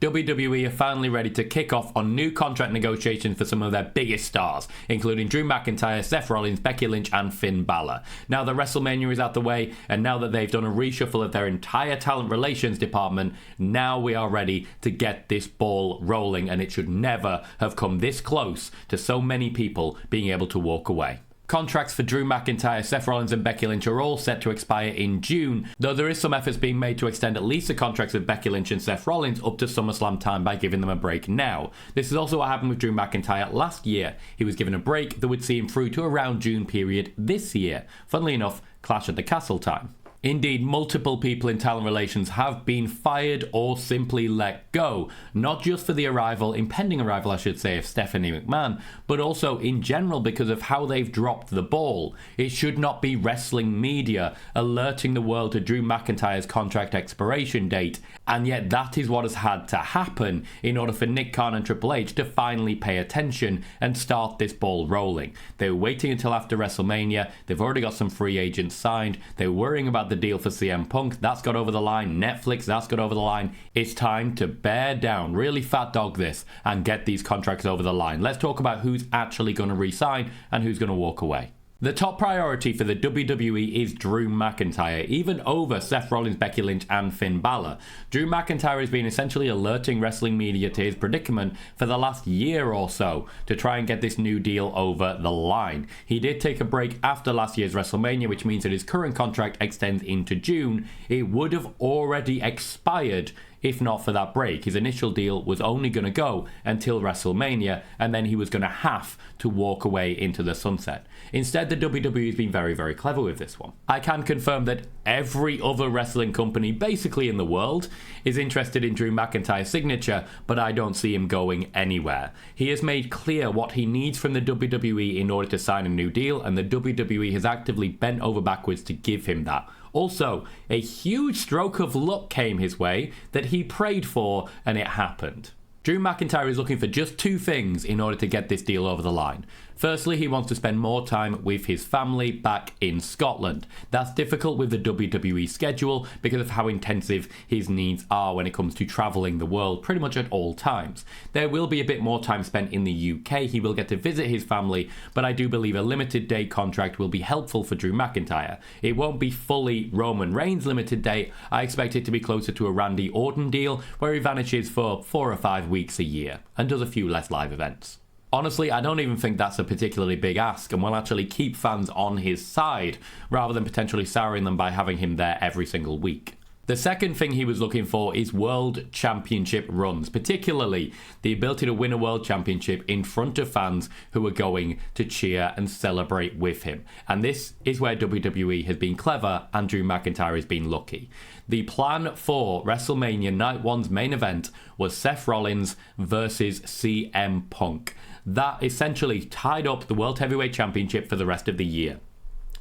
WWE are finally ready to kick off on new contract negotiations for some of their biggest stars, including Drew McIntyre, Seth Rollins, Becky Lynch and Finn Balor. Now that WrestleMania is out the way, and now that they've done a reshuffle of their entire talent relations department, now we are ready to get this ball rolling, and it should never have come this close to so many people being able to walk away. Contracts for Drew McIntyre, Seth Rollins and Becky Lynch are all set to expire in June, though there is some efforts being made to extend at least the contracts of Becky Lynch and Seth Rollins up to Summerslam time by giving them a break now. This is also what happened with Drew McIntyre last year. He was given a break that would see him through to around June period this year. Funnily enough, Clash at the Castle time. Indeed, multiple people in talent relations have been fired or simply let go, not just for the impending arrival I should say, of Stephanie McMahon, but also in general because of how they've dropped the ball. It should not be wrestling media alerting the world to Drew McIntyre's contract expiration date, and yet that is what has had to happen in order for Nick Khan and Triple H to finally pay attention and start this ball rolling. They were waiting until after WrestleMania, they've already got some free agents signed, they were worrying about the deal for CM Punk, that's got over the line, Netflix, that's got over the line. It's time to bear down, really fat dog this, and get these contracts over the line. Let's talk about who's actually going to re-sign and who's going to walk away. The top priority for the WWE is Drew McIntyre, even over Seth Rollins, Becky Lynch and Finn Balor. Drew McIntyre has been essentially alerting wrestling media to his predicament for the last year or so to try and get this new deal over the line. He did take a break after last year's WrestleMania, which means that his current contract extends into June. It would have already expired if not for that break. His initial deal was only going to go until WrestleMania, and then he was going to have to walk away into the sunset. Instead, the WWE has been very, very clever with this one. I can confirm that every other wrestling company basically in the world is interested in Drew McIntyre's signature, but I don't see him going anywhere. He has made clear what he needs from the WWE in order to sign a new deal, and the WWE has actively bent over backwards to give him that. Also, a huge stroke of luck came his way that he prayed for, and it happened. Drew McIntyre is looking for just two things in order to get this deal over the line. Firstly, he wants to spend more time with his family back in Scotland. That's difficult with the WWE schedule because of how intensive his needs are when it comes to travelling the world pretty much at all times. There will be a bit more time spent in the UK. He will get to visit his family, but I do believe a limited day contract will be helpful for Drew McIntyre. It won't be fully Roman Reigns limited day. I expect it to be closer to a Randy Orton deal where he vanishes for 4 or 5 weeks a year and does a few less live events. Honestly, I don't even think that's a particularly big ask and will actually keep fans on his side rather than potentially souring them by having him there every single week. The second thing he was looking for is World Championship runs, particularly the ability to win a World Championship in front of fans who are going to cheer and celebrate with him. And this is where WWE has been clever and Drew McIntyre has been lucky. The plan for WrestleMania Night 1's main event was Seth Rollins versus CM Punk. That essentially tied up the World Heavyweight Championship for the rest of the year.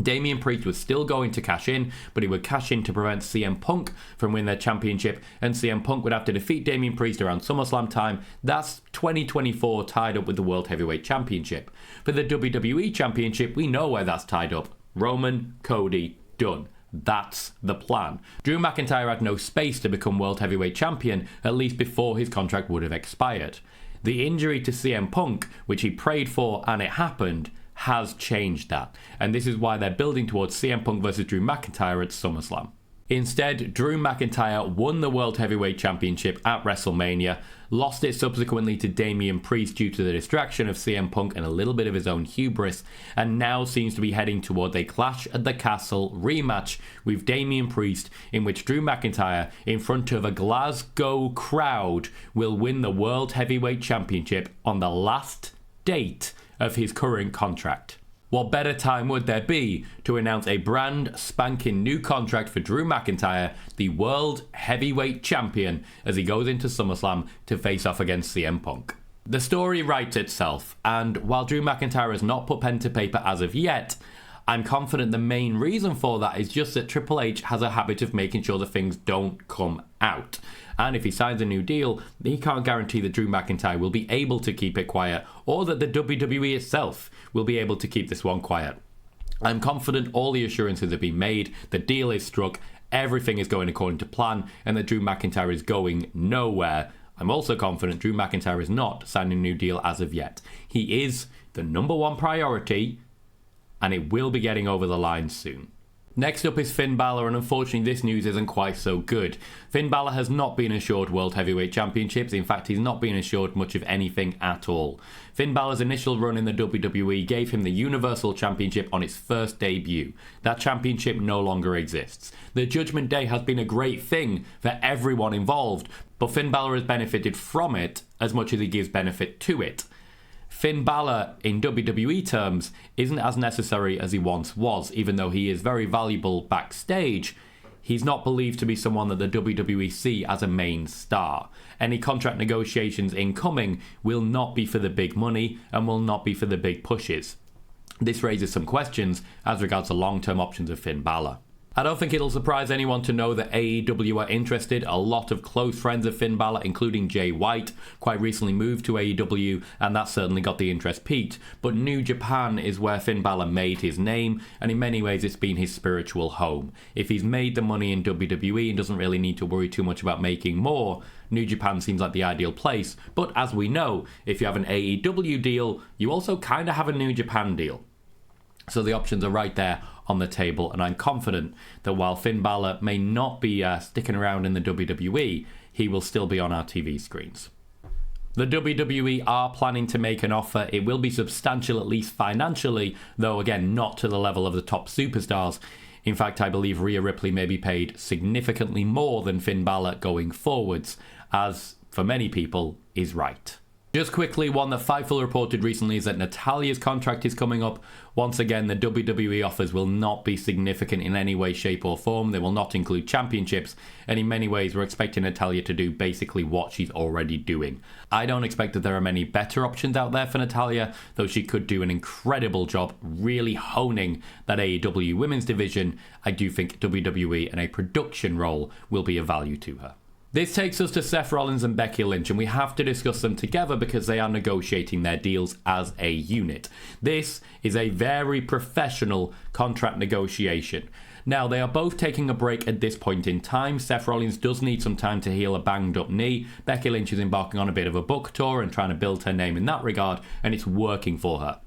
Damian Priest was still going to cash in, but he would cash in to prevent CM Punk from winning their championship, and CM Punk would have to defeat Damian Priest around SummerSlam time. That's 2024 tied up with the World Heavyweight Championship. For the WWE Championship, we know where that's tied up. Roman, Cody, done. That's the plan. Drew McIntyre had no space to become World Heavyweight Champion, at least before his contract would have expired. The injury to CM Punk, which he prayed for and it happened, has changed that. And this is why they're building towards CM Punk versus Drew McIntyre at SummerSlam. Instead, Drew McIntyre won the World Heavyweight Championship at WrestleMania, lost it subsequently to Damian Priest due to the distraction of CM Punk and a little bit of his own hubris, and now seems to be heading towards a Clash at the Castle rematch with Damian Priest, in which Drew McIntyre, in front of a Glasgow crowd, will win the World Heavyweight Championship on the last date of his current contract. What better time would there be to announce a brand spanking new contract for Drew McIntyre, the World Heavyweight Champion, as he goes into SummerSlam to face off against CM Punk. The story writes itself, and while Drew McIntyre has not put pen to paper as of yet, I'm confident the main reason for that is just that Triple H has a habit of making sure that things don't come out. And if he signs a new deal, he can't guarantee that Drew McIntyre will be able to keep it quiet, or that the WWE itself will be able to keep this one quiet. I'm confident all the assurances have been made, the deal is struck, everything is going according to plan, and that Drew McIntyre is going nowhere I'm also confident Drew McIntyre is not signing a new deal as of yet. He is the number one priority, and it will be getting over the line soon. Next up is Finn Balor, and unfortunately this news isn't quite so good. Finn Balor has not been assured World Heavyweight Championships. In fact, he's not been assured much of anything at all. Finn Balor's initial run in the WWE gave him the Universal Championship on its first debut. That championship no longer exists. The Judgment Day has been a great thing for everyone involved, but Finn Balor has benefited from it as much as he gives benefit to it. Finn Balor, in WWE terms, isn't as necessary as he once was. Even though he is very valuable backstage, he's not believed to be someone that the WWE see as a main star. Any contract negotiations incoming will not be for the big money and will not be for the big pushes. This raises some questions as regards to long-term options of Finn Balor. I don't think it'll surprise anyone to know that AEW are interested. A lot of close friends of Finn Balor, including Jay White, quite recently moved to AEW, and that certainly got the interest peaked. But New Japan is where Finn Balor made his name, and in many ways it's been his spiritual home. If he's made the money in WWE and doesn't really need to worry too much about making more, New Japan seems like the ideal place. But as we know, if you have an AEW deal, you also kind of have a New Japan deal. So the options are right there on the table, and I'm confident that while Finn Balor may not be sticking around in the WWE, he will still be on our TV screens. The WWE are planning to make an offer. It will be substantial, at least financially, though again not to the level of the top superstars. In fact, I believe Rhea Ripley may be paid significantly more than Finn Balor going forwards, as for many people is right. Just quickly, one that Fightful reported recently is that Natalya's contract is coming up. Once again, the WWE offers will not be significant in any way, shape or form. They will not include championships, and in many ways we're expecting Natalya to do basically what she's already doing. I don't expect that there are many better options out there for Natalya, though she could do an incredible job really honing that AEW women's division. I do think WWE in a production role will be of value to her. This takes us to Seth Rollins and Becky Lynch, and we have to discuss them together because they are negotiating their deals as a unit. This is a very professional contract negotiation. Now, they are both taking a break at this point in time. Seth Rollins does need some time to heal a banged up knee. Becky Lynch is embarking on a bit of a book tour and trying to build her name in that regard, and it's working for her.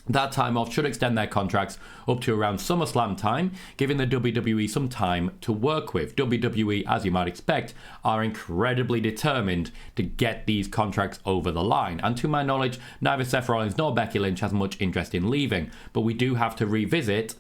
That time off should extend their contracts up to around Summerslam time, giving the WWE some time to work with. WWE, as you might expect, are incredibly determined to get these contracts over the line. And to my knowledge, neither Seth Rollins nor Becky Lynch has much interest in leaving, but we do have to revisit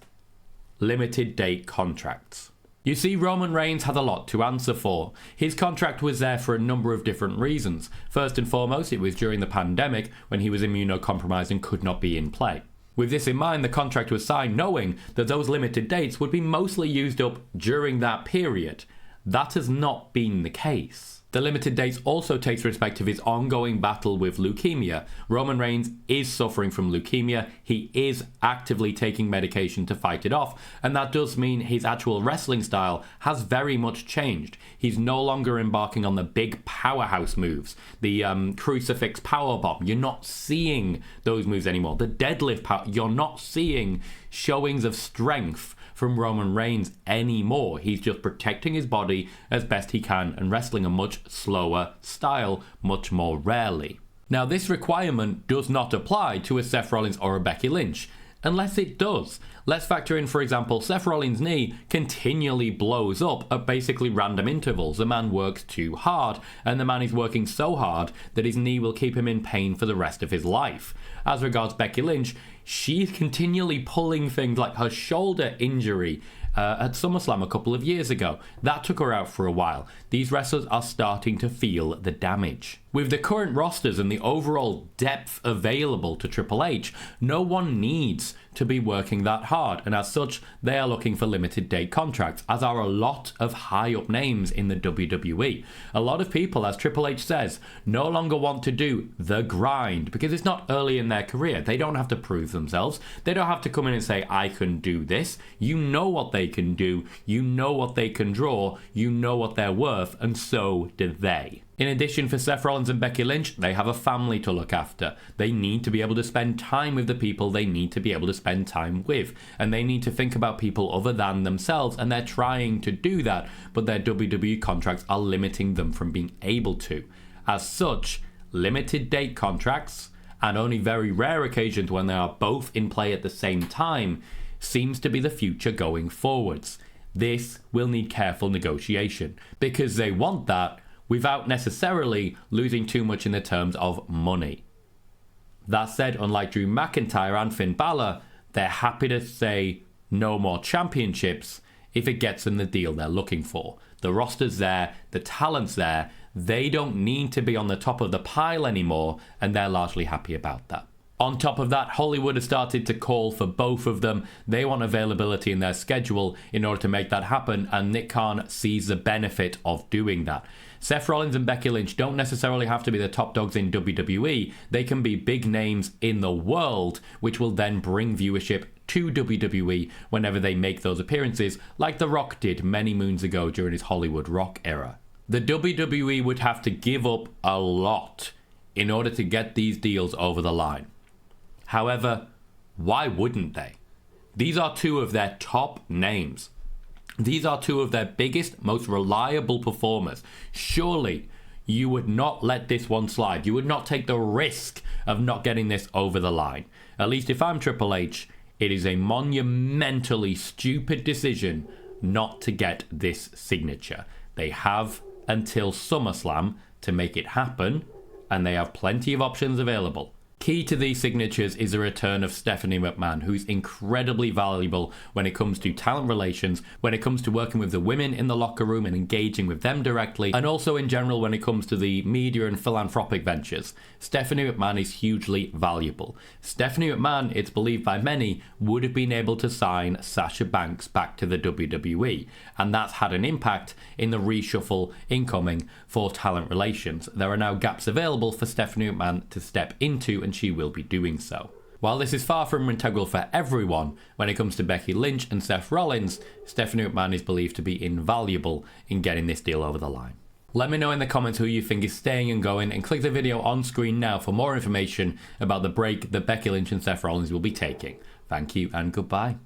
limited date contracts. You see, Roman Reigns had a lot to answer for. His contract was there for a number of different reasons. First and foremost, it was during the pandemic when he was immunocompromised and could not be in play. With this in mind, the contract was signed knowing that those limited dates would be mostly used up during that period. That has not been the case. The limited dates also takes respect of his ongoing battle with leukemia. Roman Reigns is suffering from leukemia. He is actively taking medication to fight it off, and that does mean his actual wrestling style has very much changed. He's no longer embarking on the big powerhouse moves, the crucifix powerbomb. You're not seeing those moves anymore. The deadlift power, you're not seeing showings of strength from Roman Reigns anymore. He's just protecting his body as best he can and wrestling a much slower style much more rarely. Now, this requirement does not apply to a Seth Rollins or a Becky Lynch, unless it does. Let's factor in, for example, Seth Rollins' knee continually blows up at basically random intervals. The man works too hard, and the man is working so hard that his knee will keep him in pain for the rest of his life. As regards Becky Lynch, she's continually pulling things like her shoulder injury at SummerSlam a couple of years ago. That took her out for a while. These wrestlers are starting to feel the damage. With the current rosters and the overall depth available to Triple H, no one needs to be working that hard, and as such, they are looking for limited date contracts, as are a lot of high up names in the WWE. A lot of people, as Triple H says, no longer want to do the grind because it's not early in their career. They don't have to prove themselves. They don't have to come in and say, I can do this. You know what they can do. You know what they can draw. You know what they're worth, and so do they. In addition, for Seth Rollins and Becky Lynch, they have a family to look after. They need to be able to spend time with the people they need to be able to spend time with. And they need to think about people other than themselves, and they're trying to do that, but their WWE contracts are limiting them from being able to. As such, limited date contracts, and only very rare occasions when they are both in play at the same time, seems to be the future going forwards. This will need careful negotiation, because they want that without necessarily losing too much in the terms of money. That said, unlike Drew McIntyre and Finn Balor, they're happy to say no more championships if it gets them the deal they're looking for. The roster's there, the talent's there, they don't need to be on the top of the pile anymore, and they're largely happy about that. On top of that, Hollywood has started to call for both of them. They want availability in their schedule in order to make that happen, and Nick Khan sees the benefit of doing that. Seth Rollins and Becky Lynch don't necessarily have to be the top dogs in WWE. They can be big names in the world, which will then bring viewership to WWE whenever they make those appearances, like The Rock did many moons ago during his Hollywood Rock era. The WWE would have to give up a lot in order to get these deals over the line. However, why wouldn't they? These are two of their top names. These are two of their biggest, most reliable performers. Surely you would not let this one slide. You would not take the risk of not getting this over the line. At least if I'm Triple H, it is a monumentally stupid decision not to get this signature. They have until SummerSlam to make it happen, and they have plenty of options available. Key to these signatures is the return of Stephanie McMahon, who's incredibly valuable when it comes to talent relations, when it comes to working with the women in the locker room and engaging with them directly, and also in general when it comes to the media and philanthropic ventures. Stephanie McMahon is hugely valuable. Stephanie McMahon, it's believed by many, would have been able to sign Sasha Banks back to the WWE, and that's had an impact in the reshuffle incoming for talent relations. There are now gaps available for Stephanie McMahon to step into, and she will be doing so. While this is far from integral for everyone, when it comes to Becky Lynch and Seth Rollins, Stephanie McMahon is believed to be invaluable in getting this deal over the line. Let me know in the comments who you think is staying and going, and click the video on screen now for more information about the break that Becky Lynch and Seth Rollins will be taking. Thank you and goodbye.